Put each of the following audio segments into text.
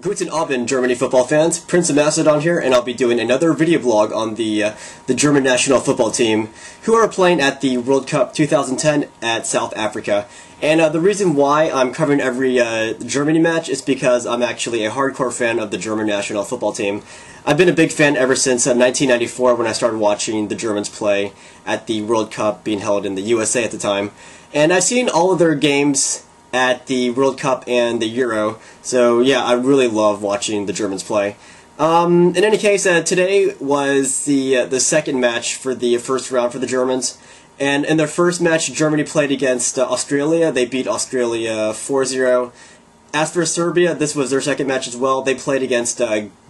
Guten Abend, Germany football fans. Prince of Macedon here, and I'll be doing another video blog on the German national football team, who are playing at the World Cup 2010 at South Africa. And the reason why I'm covering every Germany match is because I'm actually a hardcore fan of the German national football team. I've been a big fan ever since 1994 when I started watching the Germans play at the World Cup being held in the USA at the time. And I've seen all of their games at the World Cup and the Euro, so yeah, I really love watching the Germans play. In any case, today was the second match for the first round for the Germans, and in their first match, Germany played against Australia. They beat Australia 4-0. As for Serbia, this was their second match as well. They played against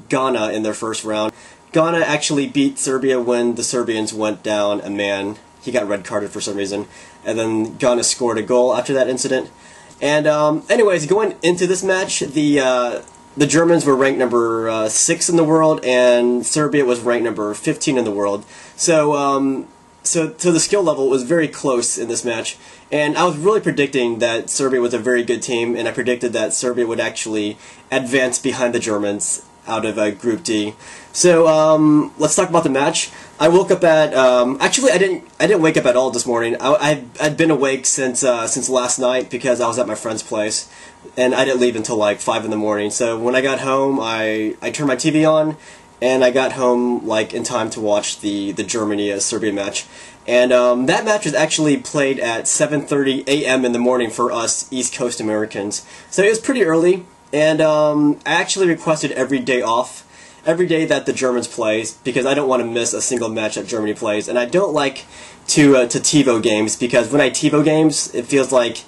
Ghana in their first round. Ghana actually beat Serbia when the Serbians went down a man. He got red carded for some reason, and then Ghana scored a goal after that incident. And anyways, going into this match, the Germans were ranked number 6 in the world, and Serbia was ranked number 15 in the world. So the skill level was very close in this match, and I was really predicting that Serbia was a very good team, and I predicted that Serbia would actually advance behind the Germans out of Group D. So let's talk about the match. I woke up at actually I didn't wake up at all this morning. I'd been awake since last night because I was at my friend's place, and I didn't leave until like 5 in the morning. So when I got home, I turned my TV on, and I got home like in time to watch the Germany-Serbia match. And that match was actually played at 7:30 a.m. in the morning for us East Coast Americans. So it was pretty early, and I actually requested every day off. Every day that the Germans play, because I don't want to miss a single match that Germany plays, and I don't like to TiVo games, because when I TiVo games, it feels like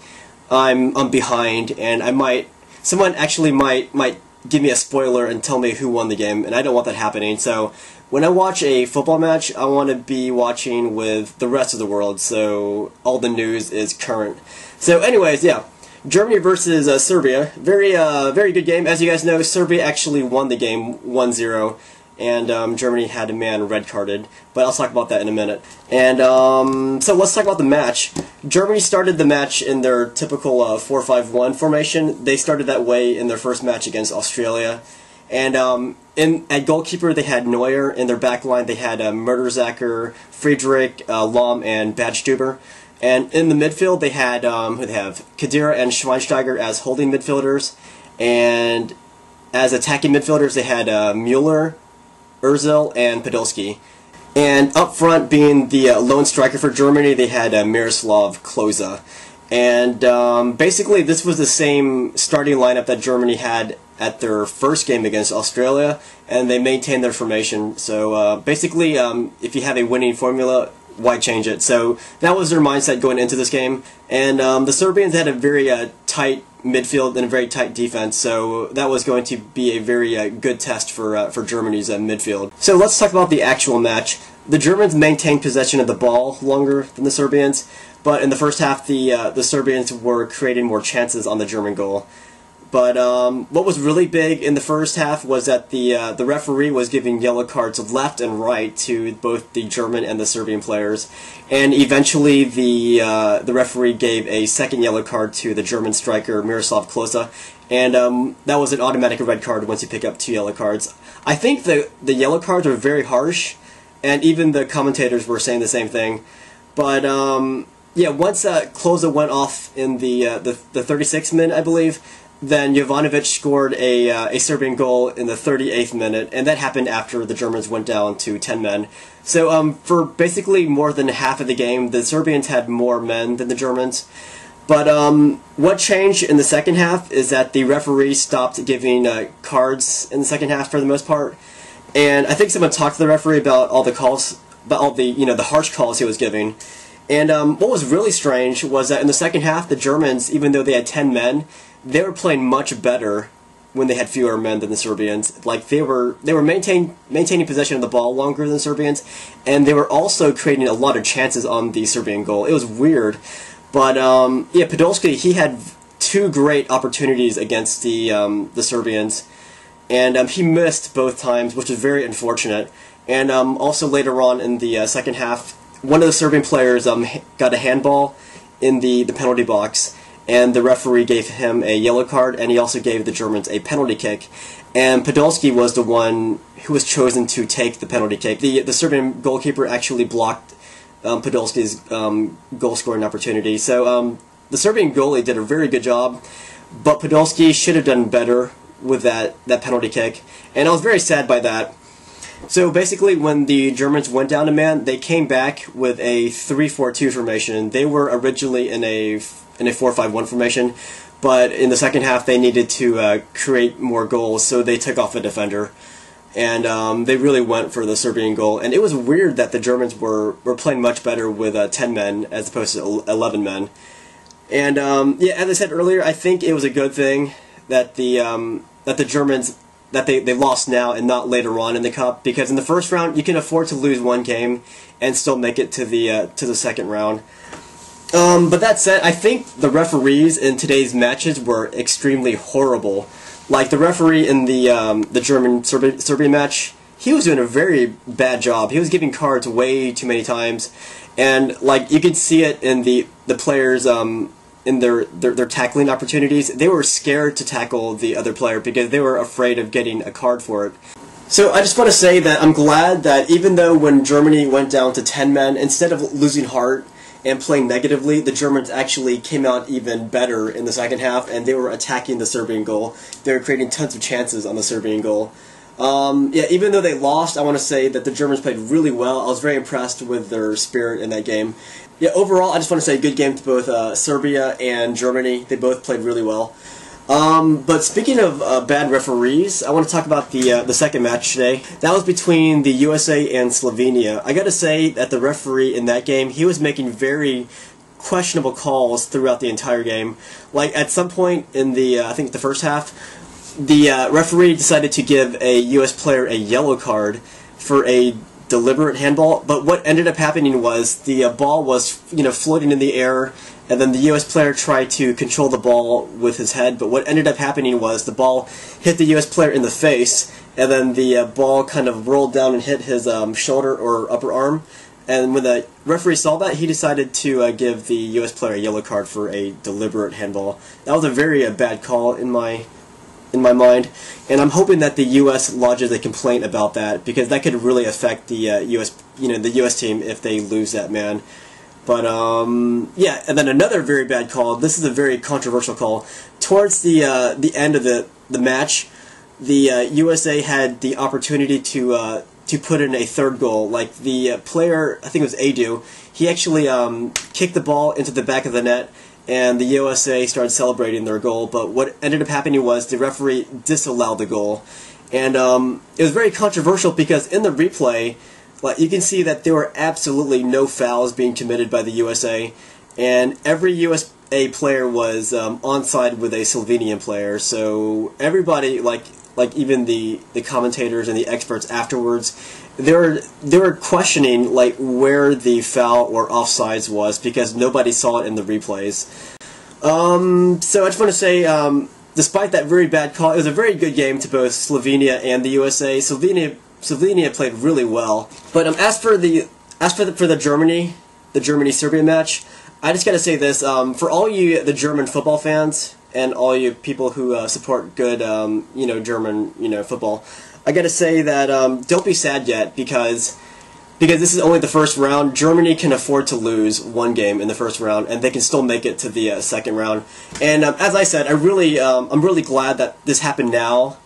I'm behind, and someone actually might give me a spoiler and tell me who won the game, and I don't want that happening. So when I watch a football match, I want to be watching with the rest of the world, so all the news is current. So anyways, yeah. Germany versus Serbia, very good game. As you guys know, Serbia actually won the game 1-0, and Germany had a man red carded, but I'll talk about that in a minute. And so let's talk about the match. Germany started the match in their typical 4-5-1 formation. They started that way in their first match against Australia. And at goalkeeper, they had Neuer. In their back line, they had Mertesacker, Friedrich, Lahm, and Badstuber. And in the midfield, they had who they have Khedira and Schweinsteiger as holding midfielders, and as attacking midfielders, they had Müller, Özil, and Podolski. And up front, being the lone striker for Germany, they had Miroslav Klose. And basically, this was the same starting lineup that Germany had at their first game against Australia, and they maintained their formation. So basically, if you have a winning formula, why change it? So that was their mindset going into this game, and the Serbians had a very tight midfield and a very tight defense, so that was going to be a very good test for Germany's midfield. So let's talk about the actual match. The Germans maintained possession of the ball longer than the Serbians, but in the first half the Serbians were creating more chances on the German goal. But what was really big in the first half was that the referee was giving yellow cards left and right to both the German and the Serbian players, and eventually the referee gave a second yellow card to the German striker Miroslav Klose, and that was an automatic red card once you pick up 2 yellow cards. I think the yellow cards were very harsh, and even the commentators were saying the same thing. But yeah, once Klose went off in the 36th minute, I believe, then Jovanovic scored a Serbian goal in the 38th minute, and that happened after the Germans went down to 10 men. So for basically more than half of the game, the Serbians had more men than the Germans. But what changed in the second half is that the referee stopped giving cards in the second half for the most part, and I think someone talked to the referee about all the calls, about all the the harsh calls he was giving. And what was really strange was that in the second half, the Germans, even though they had 10 men, they were playing much better when they had fewer men than the Serbians. Like they were maintaining possession of the ball longer than the Serbians, and they were also creating a lot of chances on the Serbian goal. It was weird, but yeah, Podolski, he had 2 great opportunities against the Serbians, and he missed both times, which was very unfortunate. And also later on in the second half, one of the Serbian players got a handball in the penalty box, and the referee gave him a yellow card, and he also gave the Germans a penalty kick. And Podolski was the one who was chosen to take the penalty kick. The Serbian goalkeeper actually blocked Podolski's goal scoring opportunity. So the Serbian goalie did a very good job, but Podolski should have done better with that penalty kick, and I was very sad by that. So basically, when the Germans went down a man, they came back with a 3-4-2 formation. They were originally in a 4-5-1 formation, but in the second half they needed to create more goals, so they took off a defender, and they really went for the Serbian goal. And it was weird that the Germans were playing much better with 10 men as opposed to 11 men. And yeah, as I said earlier, I think it was a good thing that the Germans they lost now and not later on in the cup, because in the first round you can afford to lose one game and still make it to the second round. But that said, I think the referees in today's matches were extremely horrible. Like the referee in the German-Serbia match, he was doing a very bad job. He was giving cards way too many times, and like you could see it in the players in their tackling opportunities. They were scared to tackle the other player because they were afraid of getting a card for it. So I just want to say that I'm glad that even though when Germany went down to 10 men, instead of losing heart and playing negatively, the Germans actually came out even better in the second half, and they were attacking the Serbian goal. They were creating tons of chances on the Serbian goal. Yeah, even though they lost, I want to say that the Germans played really well. I was very impressed with their spirit in that game. Yeah, overall, I just want to say good game to both Serbia and Germany. They both played really well. But speaking of bad referees, I want to talk about the second match today. That was between the USA and Slovenia. I got to say that the referee in that game, he was making very questionable calls throughout the entire game. Like at some point in the I think the first half, the referee decided to give a US player a yellow card for a deliberate handball, but what ended up happening was the ball was floating in the air, and then the US player tried to control the ball with his head, but what ended up happening was the ball hit the US player in the face, and then the ball kind of rolled down and hit his shoulder or upper arm, and when the referee saw that, he decided to give the US player a yellow card for a deliberate handball. That was a very bad call in my mind, and I'm hoping that the U.S. lodges a complaint about that, because that could really affect the U.S. team if they lose that man. But yeah, and then another very bad call. This is a very controversial call. Towards the end of the match, the USA had the opportunity to put in a third goal. Like the player, I think it was Adu, he actually kicked the ball into the back of the net, and the USA started celebrating their goal, but what ended up happening was the referee disallowed the goal. And it was very controversial because in the replay, like, you can see that there were absolutely no fouls being committed by the USA, and every USA player was onside with a Slovenian player, so everybody, like even the commentators and the experts afterwards, they were questioning like where the foul or offsides was, because nobody saw it in the replays. So I just want to say, despite that very bad call, it was a very good game to both Slovenia and the USA. Slovenia played really well, but as for the Germany-Serbia match, I just gotta say this: for all you the German football fans and all you people who support good German football, I gotta say that don't be sad yet, because this is only the first round. Germany can afford to lose one game in the first round, and they can still make it to the second round. And as I said, I'm really glad that this happened now,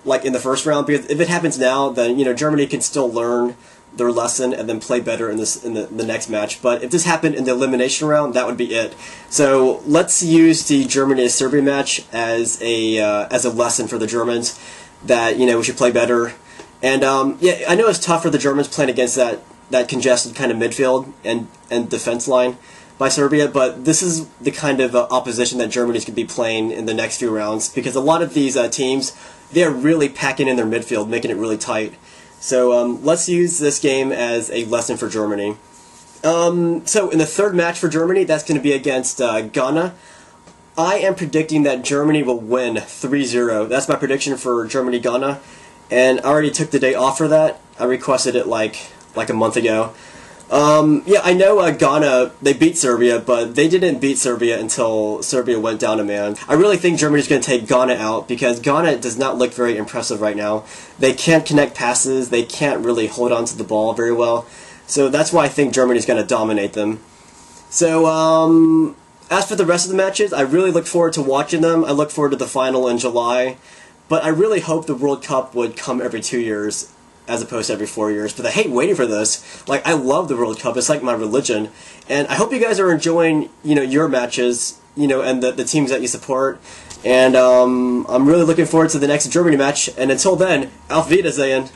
like in the first round, because if it happens now, then Germany can still learn their lesson and then play better in the next match. But if this happened in the elimination round, that would be it. So let's use the Germany-Serbia match as a lesson for the Germans, that we should play better. And yeah, I know it's tough for the Germans playing against that congested kind of midfield and defense line by Serbia, but this is the kind of opposition that Germany's going to be playing in the next few rounds, because a lot of these teams, they're really packing in their midfield, making it really tight. So let's use this game as a lesson for Germany. So in the third match for Germany, that's going to be against Ghana. I am predicting that Germany will win 3-0. That's my prediction for Germany-Ghana, and I already took the day off for that. I requested it like a month ago. Yeah, I know Ghana, they beat Serbia, but they didn't beat Serbia until Serbia went down a man. I really think Germany's going to take Ghana out because Ghana does not look very impressive right now. They can't connect passes, they can't really hold on to the ball very well. So that's why I think Germany's going to dominate them. So, as for the rest of the matches, I really look forward to watching them. I look forward to the final in July. But I really hope the World Cup would come every 2 years as opposed to every 4 years. But I hate waiting for this. Like, I love the World Cup. It's like my religion. And I hope you guys are enjoying, your matches, and the teams that you support. And I'm really looking forward to the next Germany match. And until then, Auf Wiedersehen.